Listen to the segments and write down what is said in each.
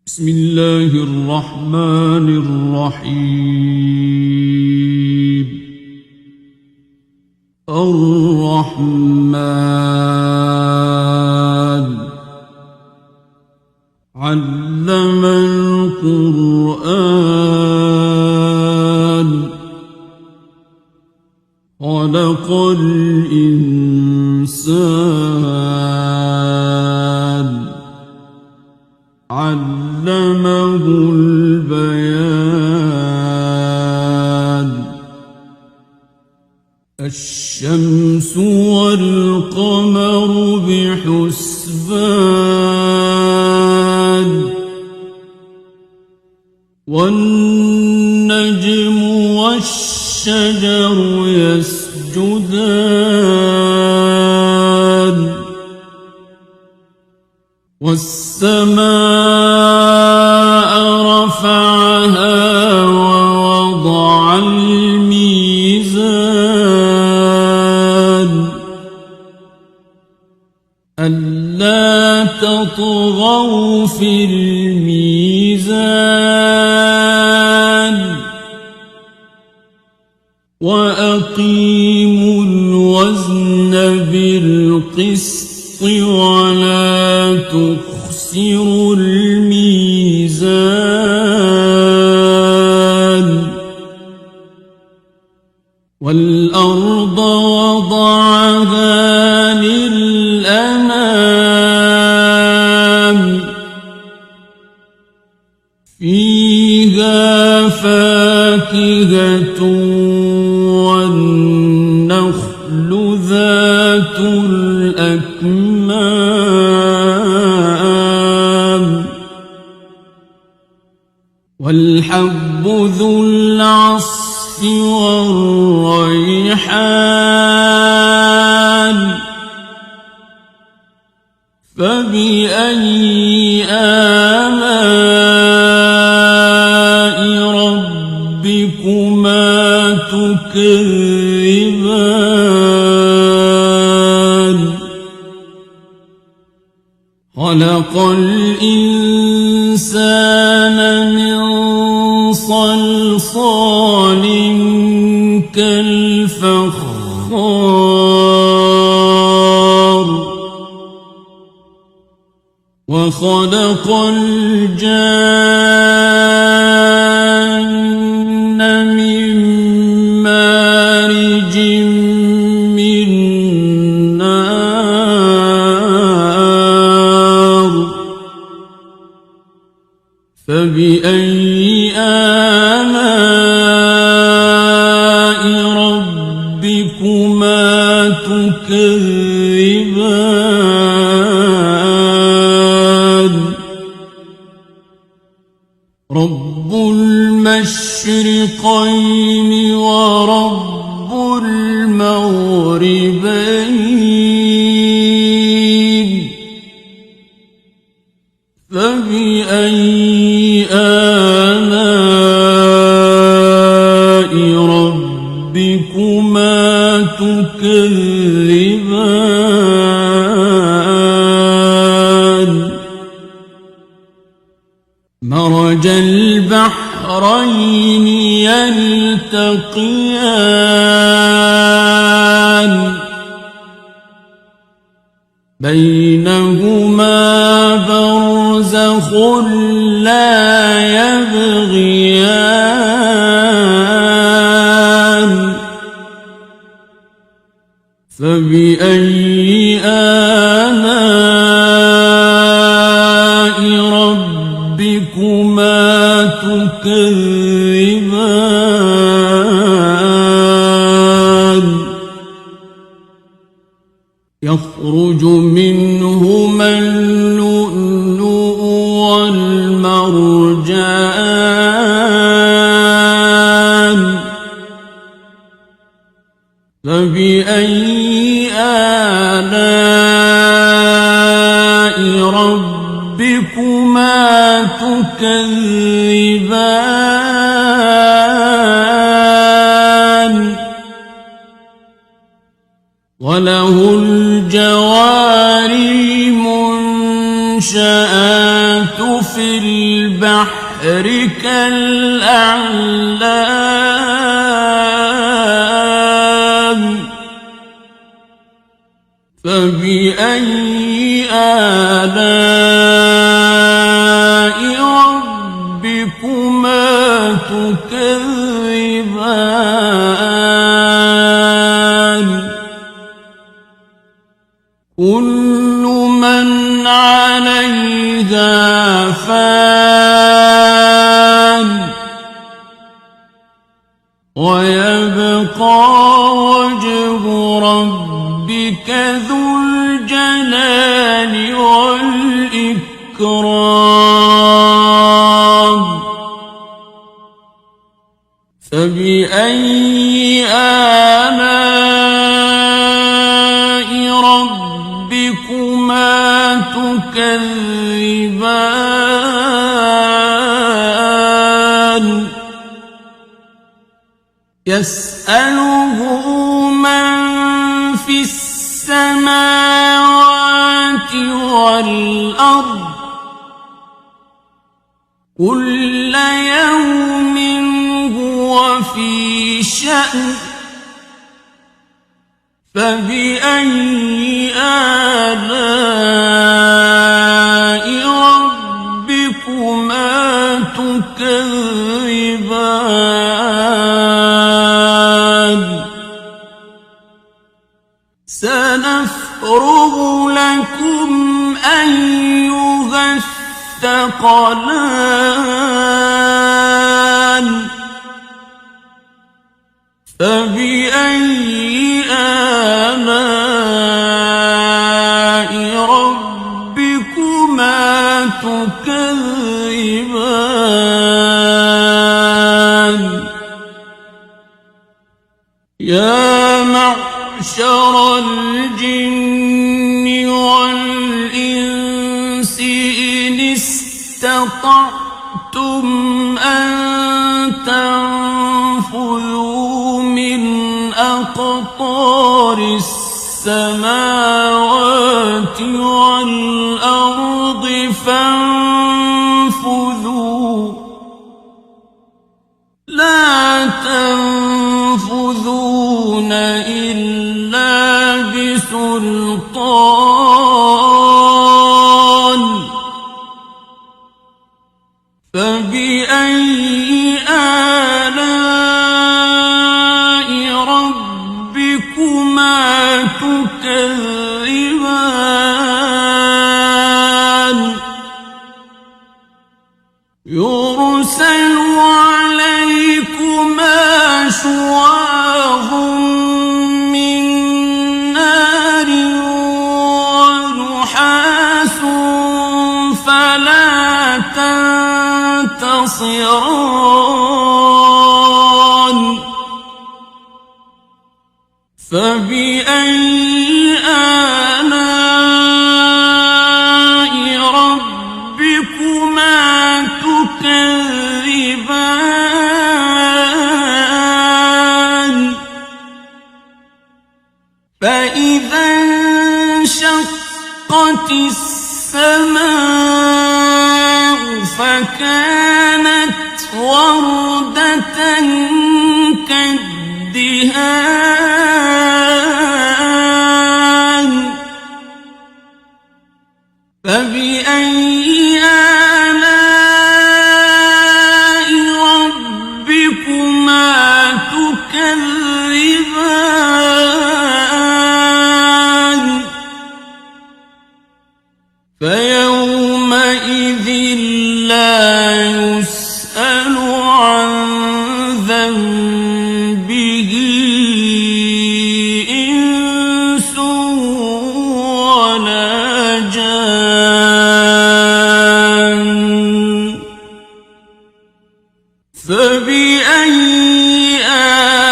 بسم الله الرحمن الرحيم. الرحمن علم القرآن خلق الإنسان علمه البيان. الشمس والقمر بحسبان والنجم والشجر يسجدان والسماء رفعها ووضع الميزان ألا تطغوا في الميزان وأقيموا الوزن بالقسط ولا تخسروا الميزان. والأرض وضعها للأنام فيها فاكهة والنخل ذات الأكمام والحب ذو العصف والريحان فبأي آلاء ربكما تكذبان. خلق الإنسان من صلصال كالفخار وخلق الجان من مارج من نار فبأي آلاء ربكما تكذبان. رب المشرقين ورب المغربين فبأي آلاء ربكما تكذبان. مرج البحرين يلتقيان بينهما برزخ لا يبغيان فبأي آلاء ربكما تكذبان. يخرج منهما اللؤلؤ والمرجان فبأي آلاء ربكما تكذبان. وله الجوار المنشآت في البحر كالأعلام فبأي آلاء ربكما تكذبان كل من عليها فان ويبقى وجه ربك ذو الجلال والإكرام فبأي آلاء ربكما تكذبان يسأله من في السماوات والأرض كل يوم هو في شأن فبأي آلاء ربكما تكذبان سنفرغ لكم أيها الثقلان فبأي آلاء ربكما تكذبان يا معشر الجن والإنس إن استطعتم أن تنفذوا من أقطار السماوات والأرض فانفذوا لا تنفذون إلا بسلطان فبأي آلاء ربكما تكذبان يرسل عليكما شواظ من نار ونحاس فلا تنتصران فبأي آلاء ربكما تكذبان فإذا انشقت السماء فكانت وردة كالدهان فبأي آلاء ربكما تكذبان فيومئذ لا يسأل عن ذنبه إنس ولا جان فبأي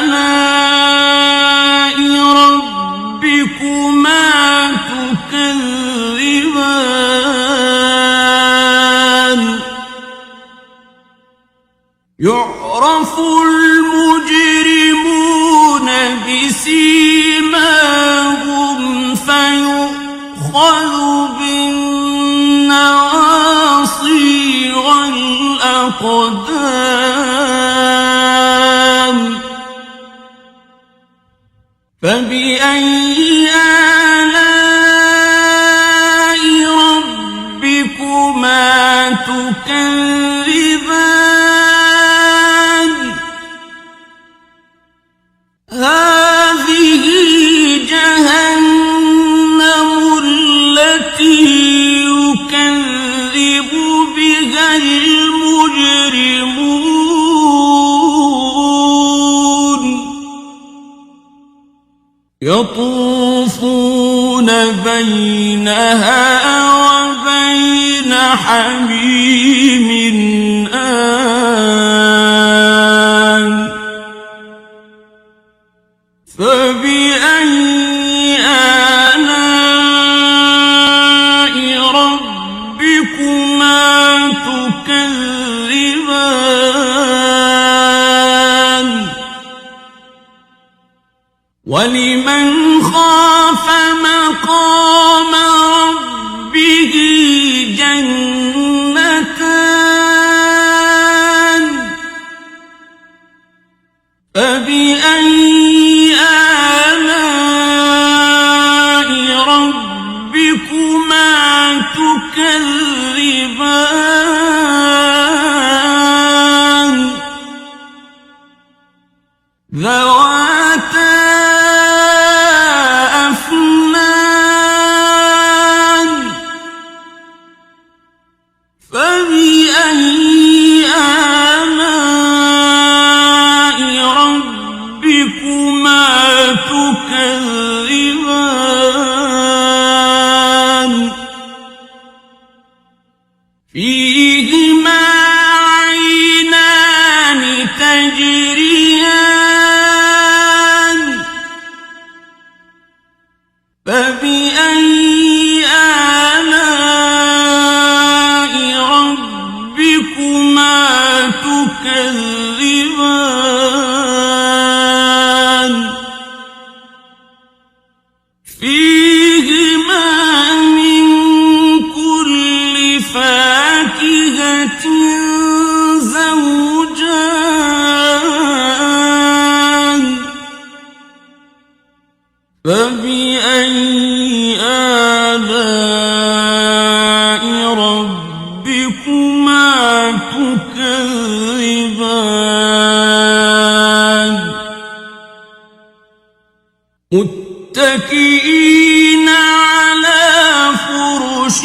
آلاء ربكما تكذبان يعرف المجرمون بسيماهم فيؤخذ بالنواصي الأقدام فبأي آلاء ربكما تكذبان هذه جهنم التي يكذب بها المجرمون يطوفون بينها وبين حميم آن فبأي آلاء ربكما تكذبان ولمن خاف مقام ربه جنتان فبأي آلاء ربكما تكذبان ذواتا أفنان فبأي آلاء ربكما تكذبان فيهما عينان تجريان فبأي آلاء ربكما تكذبان فيهما من كل فاكهة زوجان فبأي آلاء ربكما تكذبان متكئين على فرش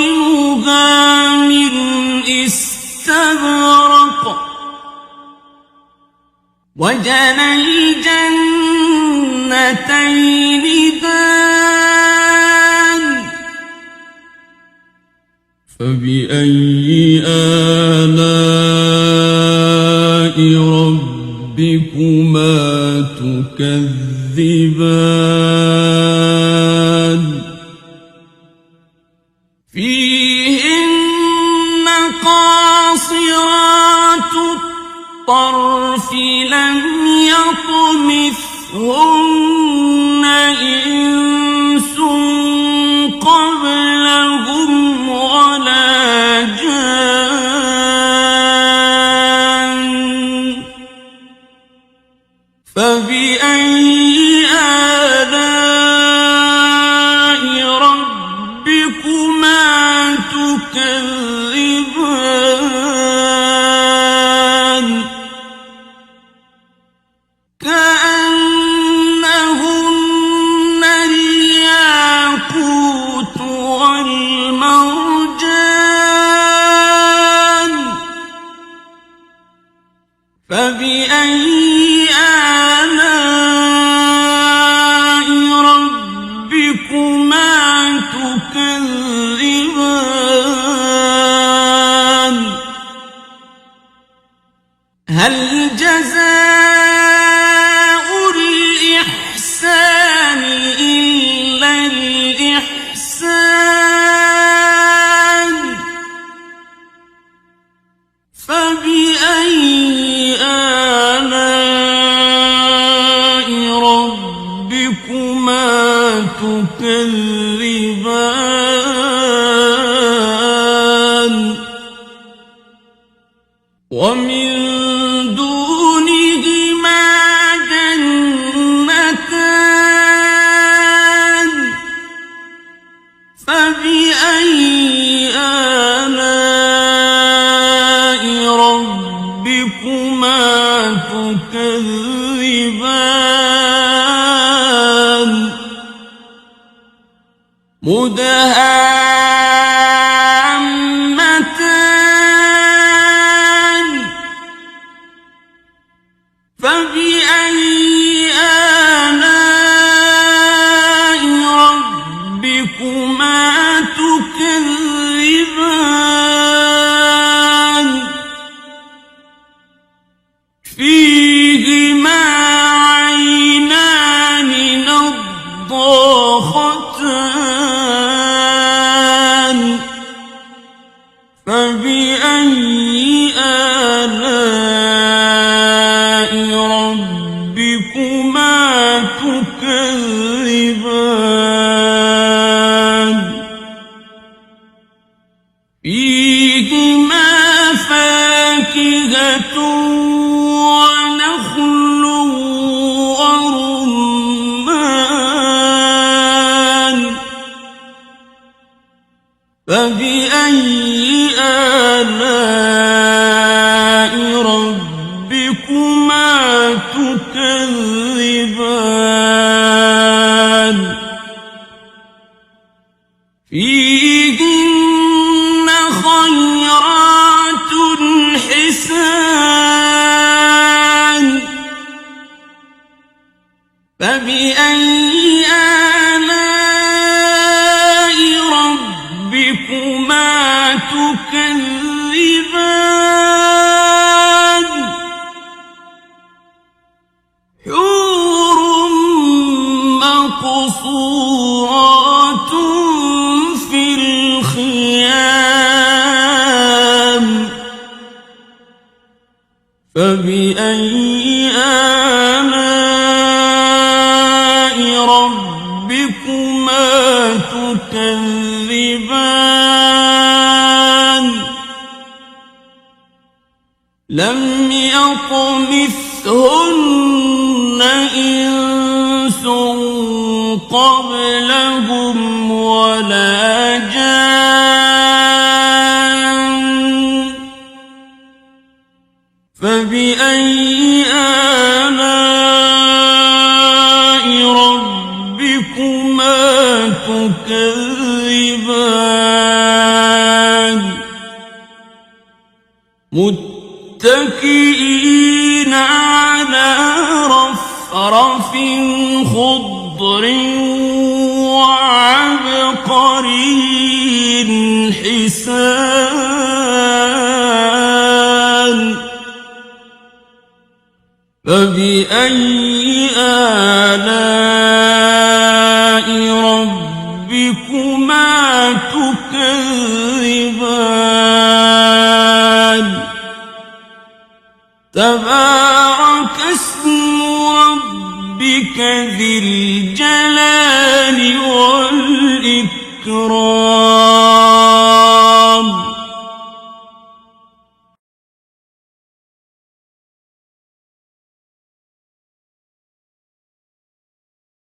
بطائنها من استبرق وجنى الجنتين دان فبأي آلاء ربكما تكذبان فيهن قاصرات الطرف لم يطمثهن إنس قبلهم ولا جان فبأي آلاء ربكما تكذبان كأنهن الياقوت والمرجان فبأي آلاء ربكما تكذبان هل جزاء الإحسان إلا الإحسان فبأي آلاء ربكما تكذبان ومن دونهما جنتان فبأي آلاء ربكما تكذبان مدهامتان فبأي آلاء ربكما تكذبان فيهما عينان نضاختان فبأي آلاء ربكما تكذبان فيهما فاكهة ونخل ورمان فبأي آلاء ربكما تكذبان فيهن خيرات حسان فبأي آلاء ربكما تكذبان حور مقصورات في الخيام فبأي آلاء ربكما تكذبان لم يطمثهن إنس قبلهم ولا جان فبأي آلاء ربكما تكذبان متكئين على رفرف خضر وعبقري حسان فبأي آلاء ربكما تكذبان تبارك اسم ربك ذي الجلال والإكرام